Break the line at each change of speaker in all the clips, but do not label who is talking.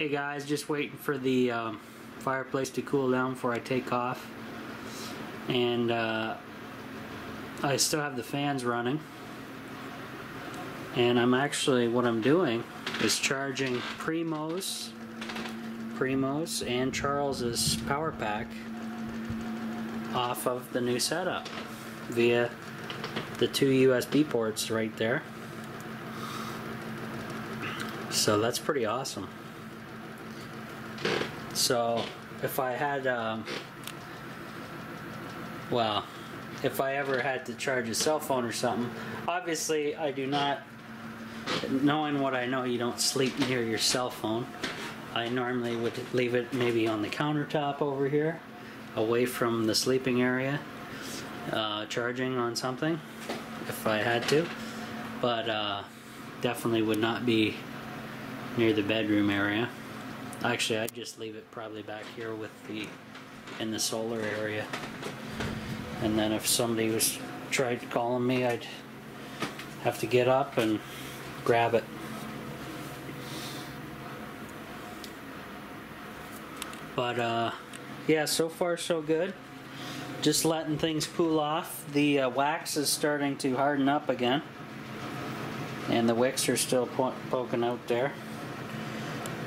Hey guys, just waiting for the fireplace to cool down before I take off. And I still have the fans running. And what I'm doing is charging Primo's and Charles's power pack off of the new setup via the two USB ports right there. So that's pretty awesome. So if I had, if I ever had to charge a cell phone or something, obviously I do not, knowing what I know, you don't sleep near your cell phone. I normally would leave it maybe on the countertop over here, away from the sleeping area, charging on something if I had to, but definitely would not be near the bedroom area. Actually, I'd just leave it probably back here in the solar area. And then if somebody tried calling me, I'd have to get up and grab it. But yeah, so far so good. Just letting things cool off. The wax is starting to harden up again. And the wicks are still poking out there.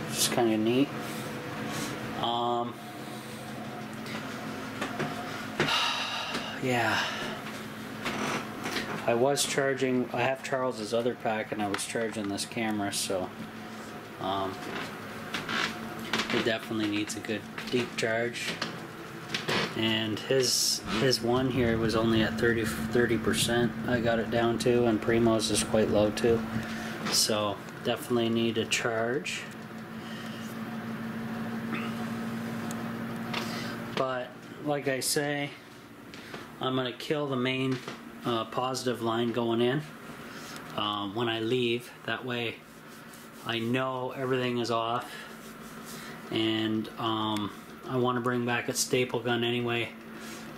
It's kind of neat. Yeah. I have Charles's other pack and I was charging this camera, so it definitely needs a good deep charge. And his one here was only at 30%. I got it down to, and Primo's is quite low too. So definitely need a charge. But like I say, I'm gonna kill the main positive line going in when I leave. That way I know everything is off, and I want to bring back a staple gun anyway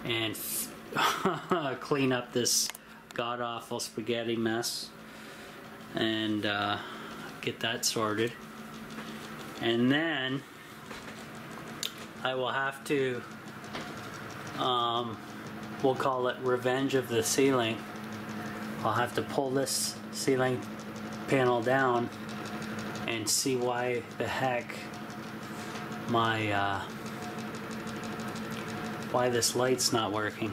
and clean up this god-awful spaghetti mess and get that sorted. And then I will have to, we'll call it revenge of the ceiling. I'll have to pull this ceiling panel down and see why the heck why this light's not working.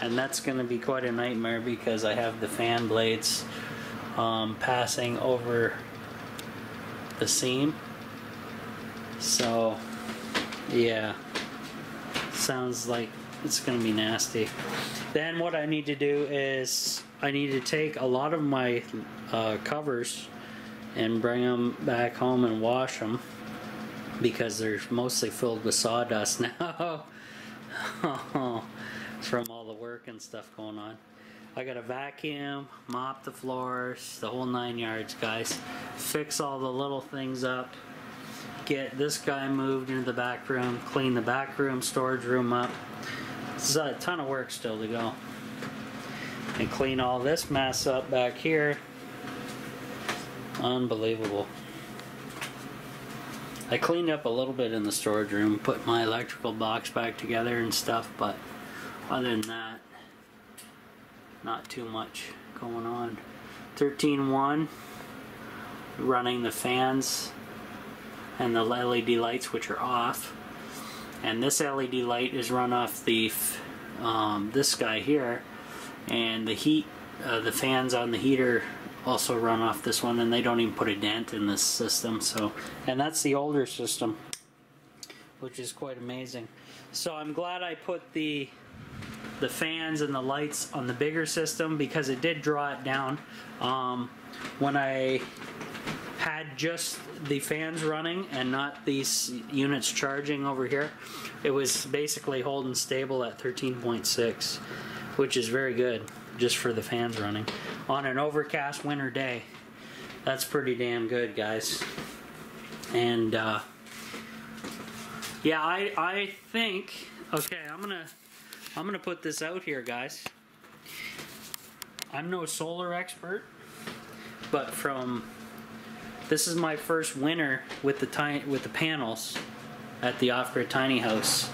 And that's going to be quite a nightmare because I have the fan blades passing over the seam. So yeah, sounds like it's going to be nasty. Then what I need to do is I need to take a lot of my covers and bring them back home and wash them, because they're mostly filled with sawdust now from all the work and stuff going on. I gotta vacuum, mop the floors, the whole 9 yards, guys. Fix all the little things up. Get this guy moved into the back room, clean the back room, storage room up. This is a ton of work still to go. And clean all this mess up back here. Unbelievable. I cleaned up a little bit in the storage room, put my electrical box back together and stuff, but other than that, not too much going on. 13.1, running the fans and the LED lights, which are off. And this LED light is run off the this guy here, and the heat, the fans on the heater also run off this one, and they don't even put a dent in this system. So, and that's the older system, which is quite amazing. So I'm glad I put the fans and the lights on the bigger system, because it did draw it down. When I had just the fans running and not these units charging over here, it was basically holding stable at 13.6, which is very good just for the fans running on an overcast winter day. That's pretty damn good, guys. And yeah, I think, okay, I'm gonna put this out here, guys. I'm no solar expert, but from This is my first winter with the panels at the off-grid tiny house.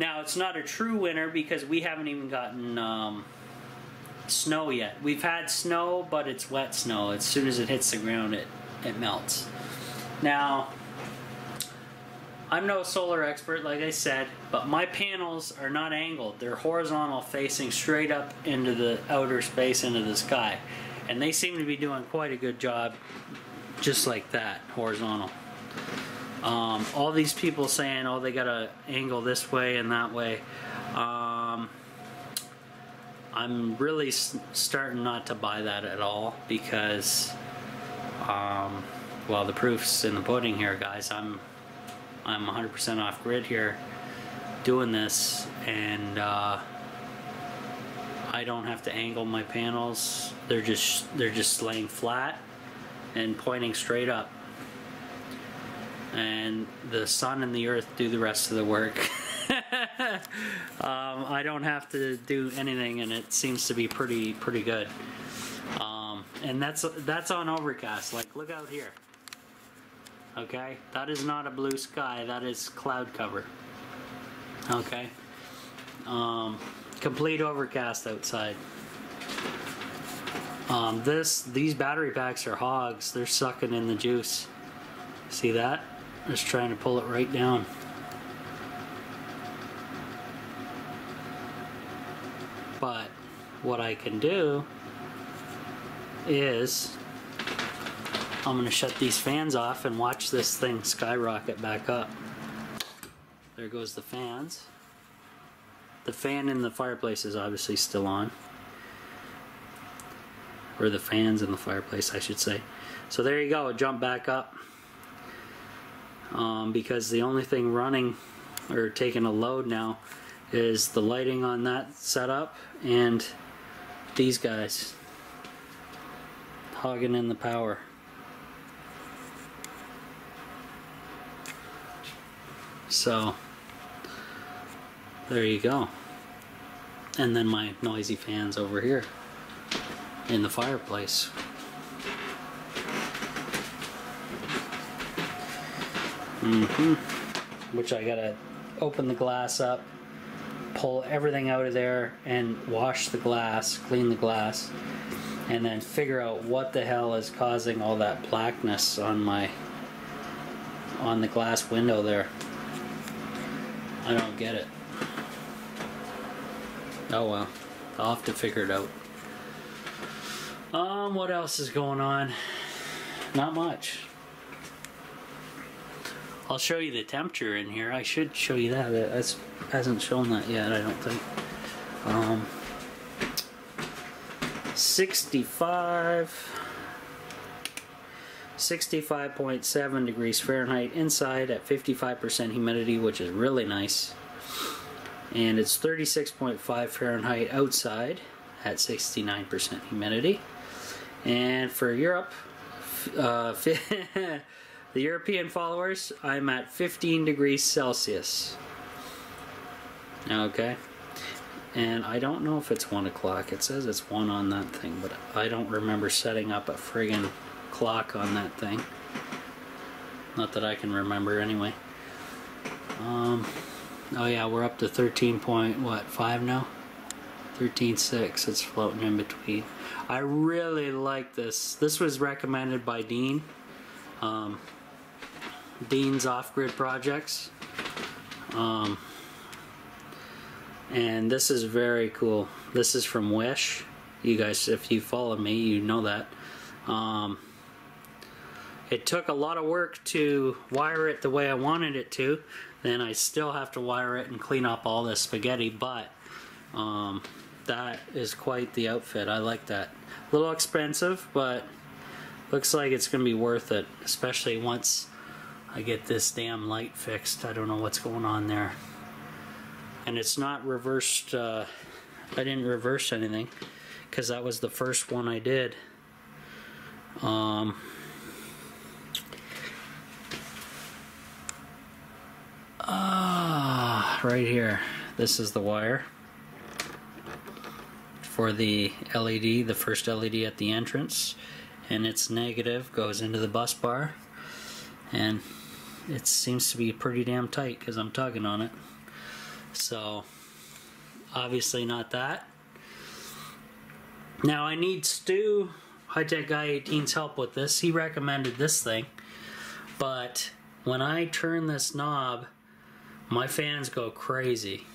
Now it's not a true winter because we haven't even gotten snow yet. We've had snow, but it's wet snow. As soon as it hits the ground, it melts. Now, I'm no solar expert, like I said, but my panels are not angled. They're horizontal, facing straight up into the outer space, into the sky. And they seem to be doing quite a good job just like that, horizontal. All these people saying, oh, they gotta angle this way and that way. I'm really starting not to buy that at all because, well, the proof's in the pudding here, guys. I'm 100% off grid here doing this, and I don't have to angle my panels. They're just laying flat and pointing straight up, and the sun and the earth do the rest of the work. I don't have to do anything, and it seems to be pretty good. And that's on overcast. Like, look out here. Okay, that is not a blue sky. That is cloud cover. Okay, complete overcast outside. These battery packs are hogs. They're sucking in the juice. See that? Just trying to pull it right down. But what I can do is I'm going to shut these fans off and watch this thing skyrocket back up. There goes the fans. The fan in the fireplace is obviously still on. Or the fans in the fireplace, I should say. So there you go, it jumped back up. Because the only thing running or taking a load now is the lighting on that setup and these guys hogging in the power. So there you go. And then my noisy fans over here in the fireplace. Which I gotta open the glass up, pull everything out of there and wash the glass, clean the glass, and then figure out what the hell is causing all that blackness on the glass window there. I don't get it. Oh well, I'll have to figure it out. What else is going on? Not much. I'll show you the temperature in here. I should show you that. It hasn't shown that yet, I don't think. 65.7 degrees Fahrenheit inside at 55% humidity, which is really nice. And it's 36.5 Fahrenheit outside at 69% humidity. And for Europe, the European followers, I'm at 15 degrees Celsius. Okay. And I don't know if it's 1 o'clock. It says it's 1 on that thing, but I don't remember setting up a friggin' clock on that thing. Not that I can remember anyway. Oh yeah, we're up to 13.5 now? 13.6. It's floating in between. I really like this. This was recommended by Dean. Dean's Off-Grid Projects. And this is very cool. This is from Wish. You guys, if you follow me, you know that. It took a lot of work to wire it the way I wanted it to. Then I still have to wire it and clean up all this spaghetti, but that is quite the outfit. I like that. A little expensive, but looks like it's going to be worth it, especially once I get this damn light fixed. I don't know what's going on there. And it's not reversed. I didn't reverse anything because that was the first one I did. Right here. This is the wire for the LED, the first LED at the entrance. and its negative goes into the bus bar, and it seems to be pretty damn tight because I'm tugging on it. So obviously not that. Now I need Stu, High Tech Guy 18's help with this. He recommended this thing, but when I turn this knob, my fans go crazy.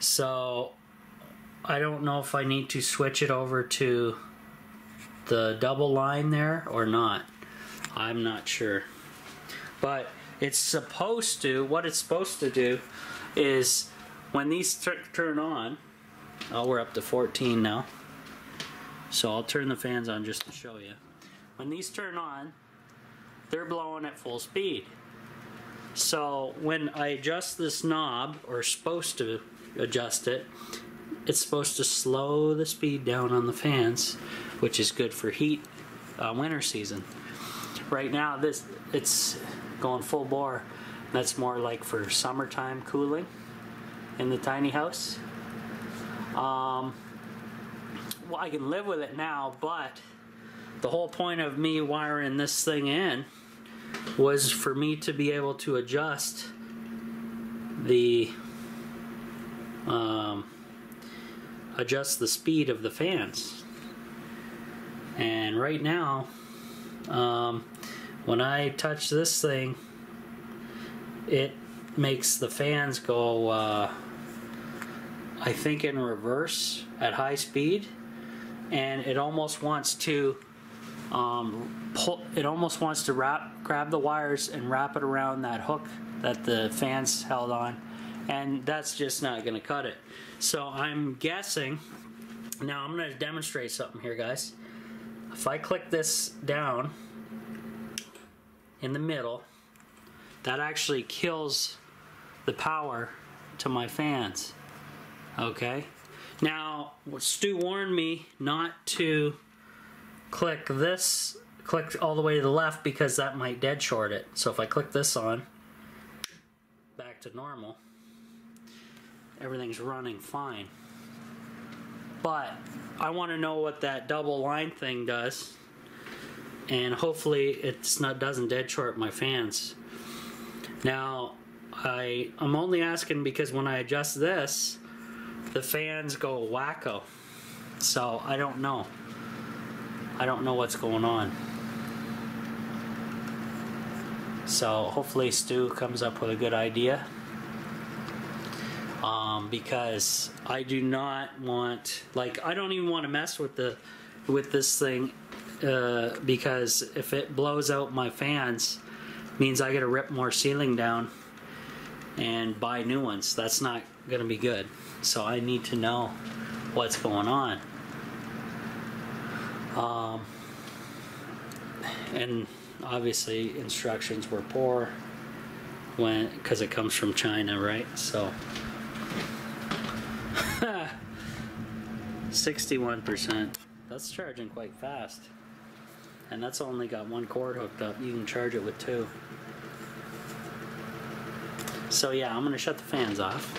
So I don't know if I need to switch it over to the double line there or not. I'm not sure. But it's supposed to, what it's supposed to do is when these turn on, oh, we're up to 14 now. So I'll turn the fans on just to show you. When these turn on, they're blowing at full speed. So when I adjust this knob, or supposed to adjust it, it's supposed to slow the speed down on the fans, which is good for heat winter season. Right now it's going full bore. That's more like for summertime cooling in the tiny house. Well, I can live with it now, but the whole point of me wiring this thing in was for me to be able to adjust the speed of the fans. And right now, when I touch this thing, it makes the fans go, I think, in reverse at high speed, and it almost wants to grab the wires and wrap it around that hook that the fans held on, and that's just not going to cut it. So I'm guessing, now I'm going to demonstrate something here, guys. If I click this down in the middle, that actually kills the power to my fans. Okay, now Stu warned me not to click all the way to the left because that might dead short it. So if I click this on, back to normal, everything's running fine. But I want to know what that double line thing does, and hopefully doesn't dead short my fans. Now I'm only asking because when I adjust this, the fans go wacko. So I don't know. I don't know what's going on. So hopefully Stu comes up with a good idea. Because I do not want, I don't even want to mess with this thing, because if it blows out my fans, it means I got to rip more ceiling down and buy new ones. That's not going to be good. So I need to know what's going on. And obviously instructions were poor because it comes from China, right? So 61%. That's charging quite fast, and that's only got one cord hooked up. You can charge it with two. So yeah, I'm gonna shut the fans off.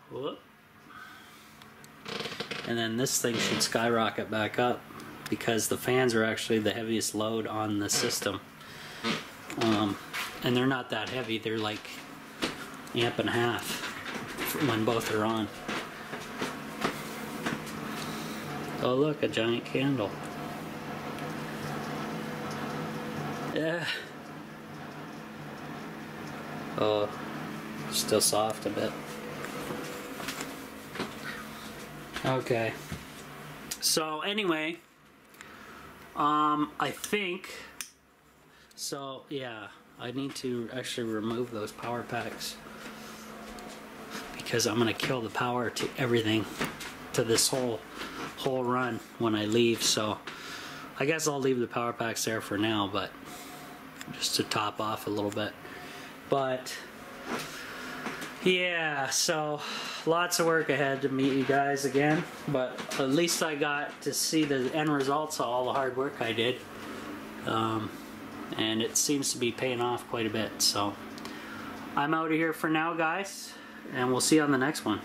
Whoop. And then this thing should skyrocket back up because the fans are actually the heaviest load on the system. And they're not that heavy, they're like amp and a half when both are on. Oh look, a giant candle. Yeah. Oh, still soft a bit. Okay. So anyway, I think, so yeah, I need to actually remove those power packs because I'm gonna kill the power to everything, to this whole run when I leave. So I guess I'll leave the power packs there for now, but just to top off a little bit. But yeah, so lots of work ahead to meet you guys again, but at least I got to see the end results of all the hard work I did, and it seems to be paying off quite a bit. So I'm out of here for now, guys, and we'll see you on the next one.